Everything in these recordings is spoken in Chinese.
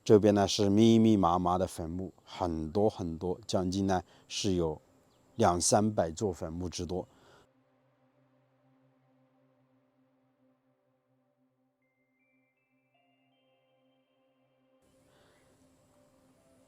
这边呢是密密麻麻的坟墓，很多很多，将近呢是有200-300座坟墓之多。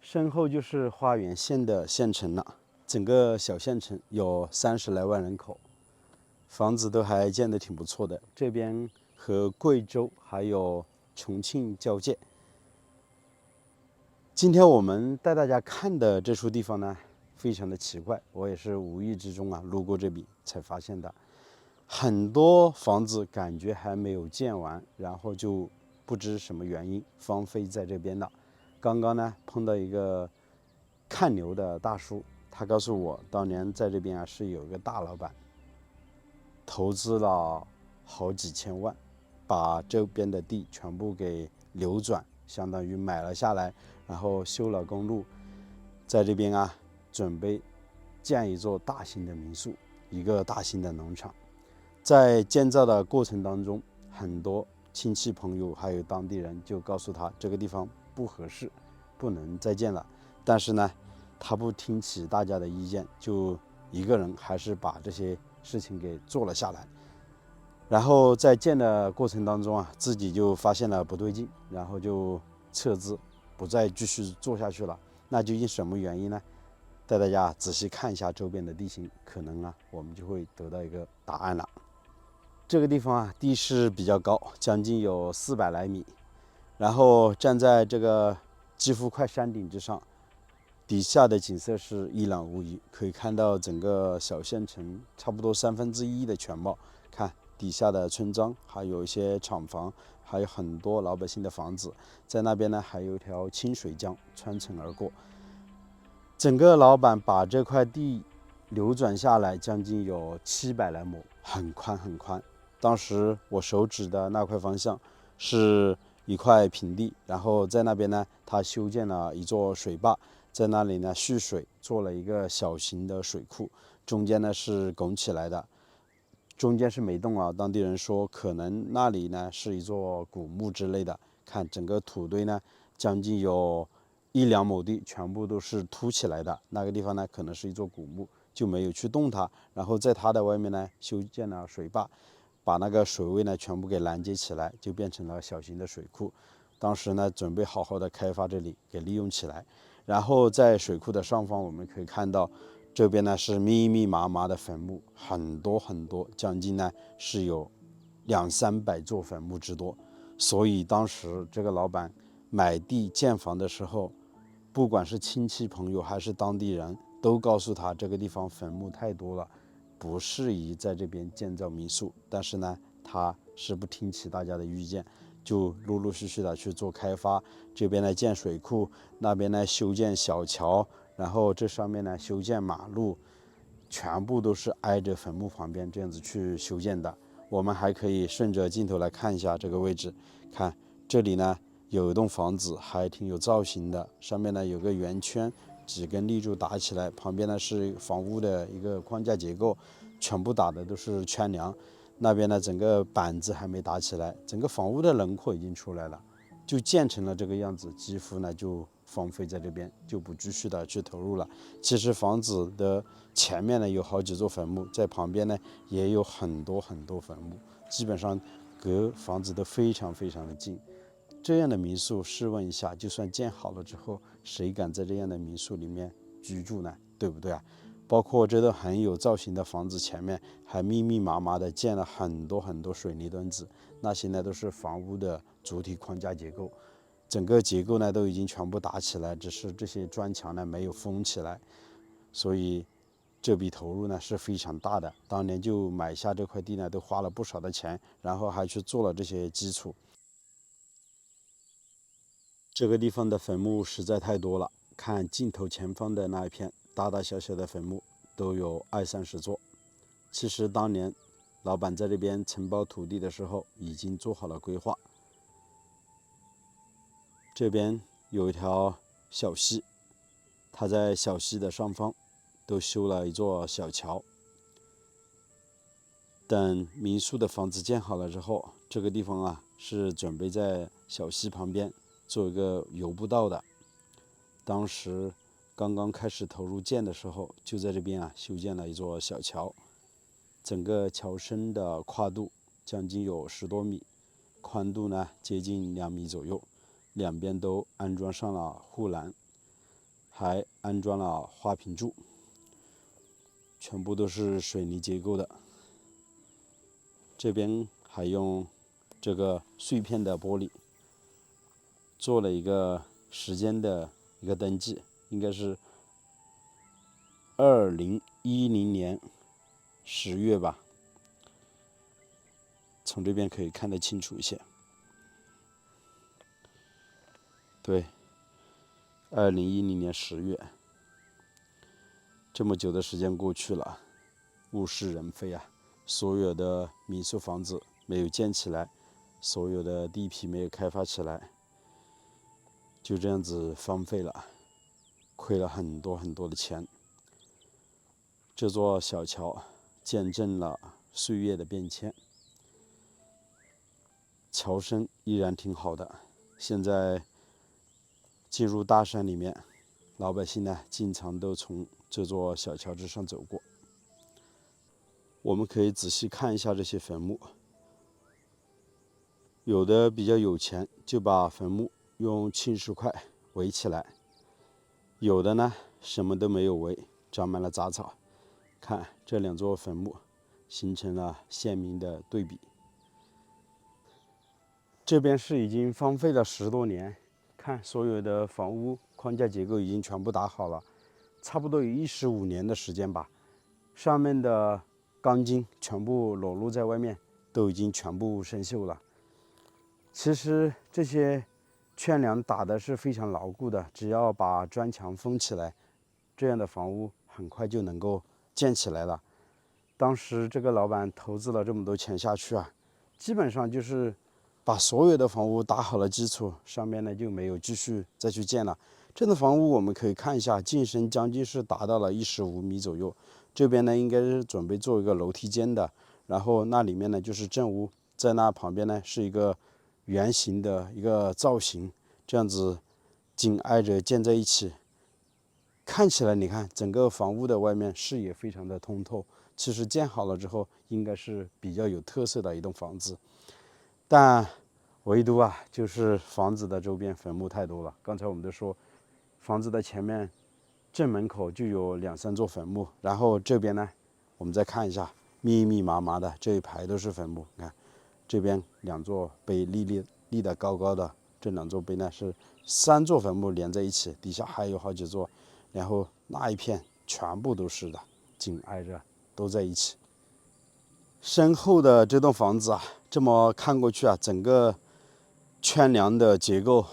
身后就是花园县的县城了，整个小县城有30来万人口，房子都还建得挺不错的。这边和贵州还有重庆交界。今天我们带大家看的这处地方呢，非常的奇怪，我也是无意之中路过这里才发现的。很多房子感觉还没有建完，然后就不知什么原因荒废在这边了。刚刚呢碰到一个看牛的大叔，他告诉我，当年在这边是有一个大老板投资了好几千万，把这边的地全部给流转，相当于买了下来，然后修了公路，在这边准备建一座大型的民宿，一个大型的农场。在建造的过程当中，很多亲戚朋友还有当地人就告诉他这个地方不合适，不能再建了。但是呢，他不听取大家的意见，就一个人还是把这些事情给做了下来。然后在建的过程当中自己就发现了不对劲，然后就撤资，不再继续做下去了。那究竟什么原因呢？带大家仔细看一下周边的地形，可能我们就会得到一个答案了。这个地方地势比较高，将近有400来米，然后站在这个几乎快山顶之上，底下的景色是一览无遗，可以看到整个小县城差不多1/3的全貌。看底下的村庄，还有一些厂房，还有很多老百姓的房子，在那边呢还有一条清水江穿城而过。整个老板把这块地流转下来，将近有700来亩，很宽很宽。当时我手指的那块方向是一块平地，然后在那边呢，他修建了一座水坝，在那里呢蓄水，做了一个小型的水库，中间呢是拱起来的，中间是没动当地人说可能那里呢是一座古墓之类的。看整个土堆呢，将近有1-2亩地全部都是凸起来的，那个地方呢可能是一座古墓，就没有去动它。然后在它的外面呢修建了水坝，把那个水位呢全部给拦截起来，就变成了小型的水库。当时呢准备好好的开发这里，给利用起来。然后在水库的上方，我们可以看到这边呢是密密麻麻的坟墓，很多很多，将近呢是有200-300座坟墓之多。所以当时这个老板买地建房的时候，不管是亲戚朋友还是当地人，都告诉他这个地方坟墓太多了，不适宜在这边建造民宿。但是呢，他是不听取大家的意见，就陆陆续续的去做开发。这边呢建水库，那边呢修建小桥，然后这上面呢修建马路，全部都是挨着坟墓旁边这样子去修建的。我们还可以顺着镜头来看一下这个位置，看这里呢有一栋房子，还挺有造型的，上面呢有个圆圈，几根立柱打起来，旁边呢是房屋的一个框架结构，全部打的都是圈梁。那边呢整个板子还没打起来，整个房屋的轮廓已经出来了，就建成了这个样子，几乎呢就荒废在这边，就不继续的去投入了。其实房子的前面呢有好几座坟墓，在旁边呢也有很多很多坟墓，基本上隔房子都非常非常的近。这样的民宿，试问一下，就算建好了之后，谁敢在这样的民宿里面居住呢？对不对包括这栋很有造型的房子前面，还密密麻麻的建了很多很多水泥墩子，那些呢都是房屋的主体框架结构，整个结构呢都已经全部打起来，只是这些砖墙呢没有封起来，所以这笔投入呢是非常大的。当年就买下这块地呢，都花了不少的钱，然后还去做了这些基础。这个地方的坟墓实在太多了，看镜头前方的那一片大大小小的坟墓都有20-30座。其实当年老板在这边承包土地的时候已经做好了规划。这边有一条小溪，他在小溪的上方都修了一座小桥。等民宿的房子建好了之后，这个地方是准备在小溪旁边做一个游步道的。当时刚刚开始投入建的时候，就在这边啊修建了一座小桥，整个桥身的跨度将近有10多米，宽度呢接近2米左右，两边都安装上了护栏，还安装了花瓶柱，全部都是水泥结构的。这边还用这个碎片的玻璃做了一个时间的一个登记，应该是2010年10月吧，从这边可以看得清楚一些。对，2010年10月，这么久的时间过去了，物是人非啊！所有的民宿房子没有建起来，所有的地皮没有开发起来，就这样子荒废了，亏了很多很多的钱。这座小桥见证了岁月的变迁，桥身依然挺好的。现在进入大山里面，老百姓呢经常都从这座小桥之上走过。我们可以仔细看一下这些坟墓，有的比较有钱，就把坟墓用青石块围起来；有的呢什么都没有围，长满了杂草。看这2座坟墓，形成了鲜明的对比。这边是已经荒废了10多年，看所有的房屋框架结构已经全部打好了，差不多有15年的时间吧。上面的钢筋全部裸露在外面，都已经全部生锈了。其实这些圈梁打的是非常牢固的，只要把砖墙封起来，这样的房屋很快就能够建起来了。当时这个老板投资了这么多钱下去啊，基本上就是把所有的房屋打好了基础，上面呢就没有继续再去建了。这个房屋我们可以看一下，进深将近是达到了15米左右。这边呢应该是准备做一个楼梯间的，然后那里面呢就是正屋，在那旁边呢是一个圆形的一个造型，这样子紧挨着建在一起，看起来你看整个房屋的外面视野非常的通透。其实建好了之后，应该是比较有特色的一栋房子，但唯独啊就是房子的周边坟墓太多了。刚才我们都说，房子的前面正门口就有2、3座坟墓，然后这边呢，我们再看一下，密密麻麻的这一排都是坟墓。你看，这边2座碑立得高高的，这2座碑呢是3座坟墓连在一起，底下还有好几座，然后那一片全部都是的，紧挨着都在一起。身后的这栋房子啊，这么看过去啊，整个圈梁的结构，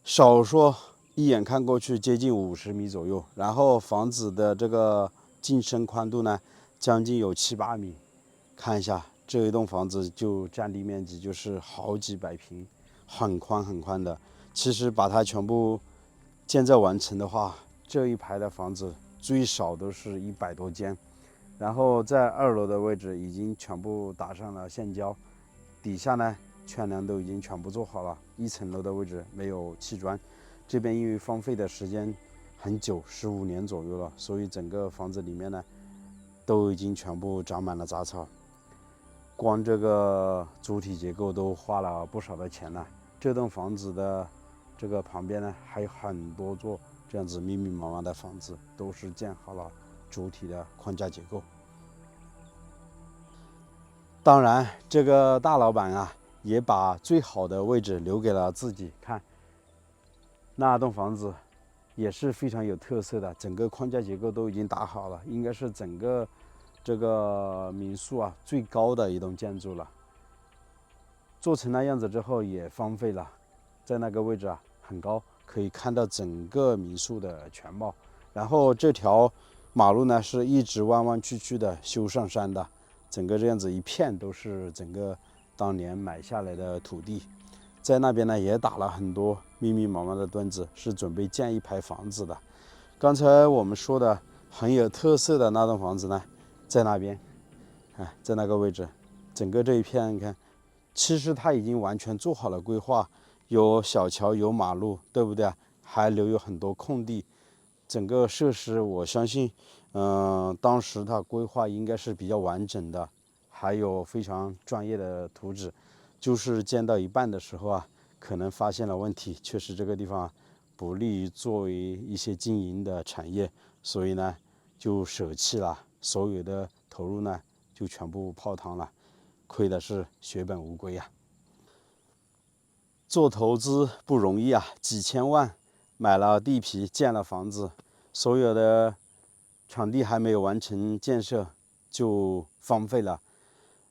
少说一眼看过去接近50米左右，然后房子的这个进深宽度呢，将近有7、8米。看一下这一栋房子，就占地面积就是好几百平，很宽很宽的。其实把它全部建造完成的话，这一排的房子最少都是100多间。然后在2楼的位置已经全部打上了线胶，底下呢圈梁都已经全部做好了。1层楼的位置没有砌砖，这边因为荒废的时间很久，15年左右了，所以整个房子里面呢都已经全部长满了杂草。光这个主体结构都花了不少的钱了。这栋房子的这个旁边呢还有很多座这样子密密麻麻的房子，都是建好了主体的框架结构。当然，这个大老板啊，也把最好的位置留给了自己。看，那栋房子也是非常有特色的，整个框架结构都已经打好了，应该是整个这个民宿啊最高的一栋建筑了。做成那样子之后也荒废了，在那个位置啊很高，可以看到整个民宿的全貌。然后这条马路呢是一直弯弯曲曲的修上山的，整个这样子一片都是整个当年买下来的土地。在那边呢也打了很多密密麻麻的墩子，是准备建一排房子的。刚才我们说的很有特色的那栋房子呢，在那边，在那个位置，整个这一片你看，其实它已经完全做好了规划，有小桥有马路，对不对啊？还留有很多空地，整个设施我相信，当时它规划应该是比较完整的，还有非常专业的图纸。就是建到一半的时候啊，可能发现了问题，确实这个地方不利于作为一些经营的产业，所以呢就舍弃了所有的投入呢，就全部泡汤了，亏的是血本无归呀。做投资不容易啊，几千万买了地皮，建了房子，所有的场地还没有完成建设就荒废了，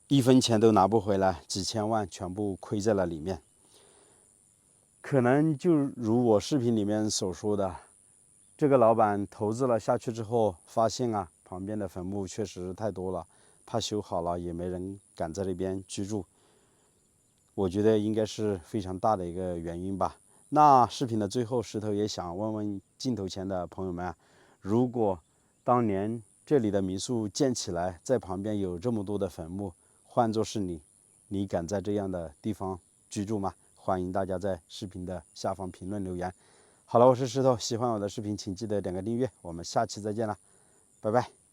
一分钱都拿不回来，几千万全部亏在了里面。可能就如我视频里面所说的，这个老板投资了下去之后，发现啊，旁边的坟墓确实太多了，他修好了也没人敢在那边居住。我觉得应该是非常大的一个原因吧。那视频的最后，石头也想问问镜头前的朋友们啊，如果当年这里的民宿建起来，在旁边有这么多的坟墓，换作是你，你敢在这样的地方居住吗？欢迎大家在视频的下方评论留言。好了，我是石头，喜欢我的视频请记得点个订阅，我们下期再见了，拜拜。